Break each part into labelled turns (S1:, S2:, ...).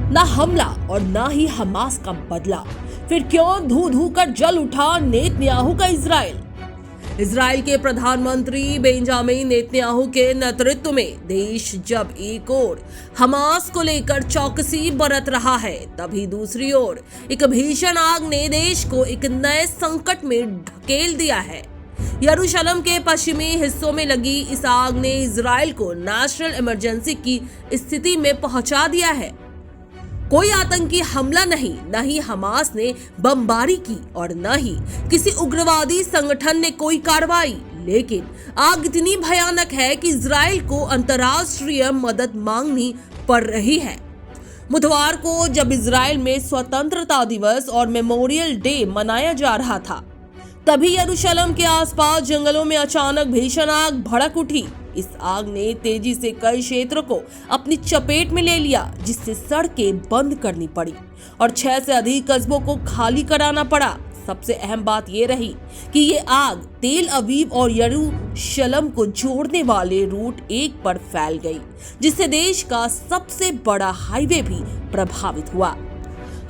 S1: ना हमला और ना ही हमास का बदला। फिर क्यों धू धू कर जल उठा नेतन्याहू का इजराइल। इजराइल के प्रधानमंत्री बेंजामिन नेतन्याहू के नेतृत्व में देश जब एक ओर हमास को लेकर चौकसी बरत रहा है, तभी दूसरी ओर एक भीषण आग ने देश को एक नए संकट में ढकेल दिया है। यरूशलेम के पश्चिमी हिस्सों में लगी इस आग ने इजराइल को नेशनल इमरजेंसी की स्थिति में पहुंचा दिया है। कोई आतंकी हमला नहीं, न ही हमास ने बमबारी की और न ही किसी उग्रवादी संगठन ने कोई कार्रवाई, लेकिन आग इतनी भयानक है कि इजराइल को अंतर्राष्ट्रीय मदद मांगनी पड़ रही है। बुधवार को जब इजराइल में स्वतंत्रता दिवस और मेमोरियल डे मनाया जा रहा था, तभी यरूशलेम के आसपास जंगलों में अचानक भीषण आग भड़क उठी। इस आग ने तेजी से कई क्षेत्रों को अपनी चपेट में ले लिया, जिससे सड़कें बंद करनी पड़ी और 6 से अधिक कस्बों को खाली कराना पड़ा। सबसे अहम बात ये रही कि ये आग तेल अवीव और यरूशलेम को जोड़ने वाले रूट 1 पर फैल गई, जिससे देश का सबसे बड़ा हाईवे भी प्रभावित हुआ।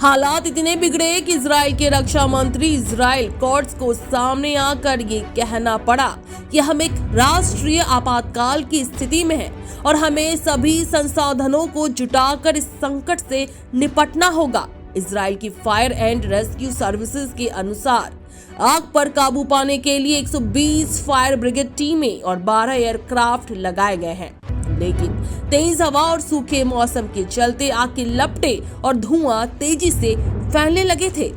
S1: हालात इतने बिगड़े कि इजराइल के रक्षा मंत्री इजराइल कोर्ट्स को सामने आकर ये कहना पड़ा कि हम एक राष्ट्रीय आपातकाल की स्थिति में हैं और हमें सभी संसाधनों को जुटाकर इस संकट से निपटना होगा। इजराइल की फायर एंड रेस्क्यू सर्विसेज के अनुसार आग पर काबू पाने के लिए 120 फायर ब्रिगेड टीमें और 12 एयरक्राफ्ट लगाए गए हैं, लेकिन तेज हवा और सूखे मौसम के चलते आग की लपटें और धुआं तेजी से फैलने लगे थे।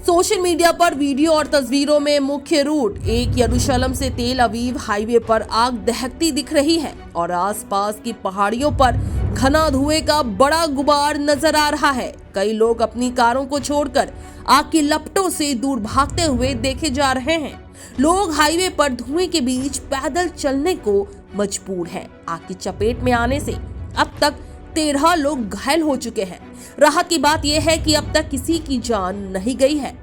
S1: सोशल मीडिया पर वीडियो और तस्वीरों में मुख्य रूट 1 यरूशलेम से तेल अवीव हाईवे पर आग दहकती दिख रही है और आसपास की पहाड़ियों पर घना धुएं का बड़ा गुबार नजर आ रहा है। कई लोग अपनी कारों को छोड़कर आग की लपटों से दूर भागते हुए देखे जा रहे हैं। लोग हाईवे पर धुएं के बीच पैदल चलने को मजबूर हैं। आग की चपेट में आने से अब तक 13 लोग घायल हो चुके हैं। राहत की बात यह है कि अब तक किसी की जान नहीं गई है।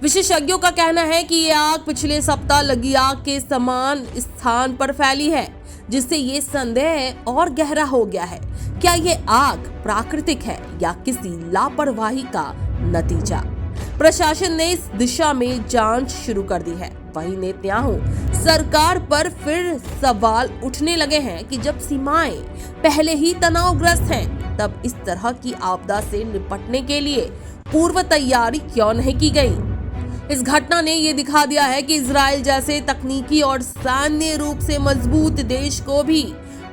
S1: विशेषज्ञों का कहना है कि ये आग पिछले सप्ताह लगी आग के समान स्थान पर फैली है, जिससे ये संदेह और गहरा हो गया है। क्या ये आग प्राकृतिक है या किसी लापरवाही का नतीजा? प्रशासन ने इस दिशा में जांच शुरू कर दी है। वहीं नेतन्याहू सरकार पर फिर सवाल उठने लगे हैं कि जब सीमाएं पहले ही तनावग्रस्त हैं, तब इस तरह की आपदा से निपटने के लिए पूर्व तैयारी क्यों नहीं की गई। इस घटना ने ये दिखा दिया है कि इजराइल जैसे तकनीकी और सैन्य रूप से मजबूत देश को भी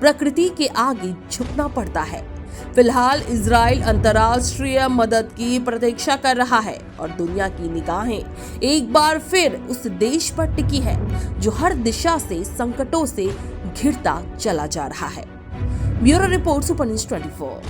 S1: प्रकृति के आगे झुकना पड़ता है। फिलहाल इजराइल अंतर्राष्ट्रीय मदद की प्रतीक्षा कर रहा है और दुनिया की निगाहें एक बार फिर उस देश पर टिकी है जो हर दिशा से संकटों से घिरता चला जा रहा है। Bureau report, super news 24।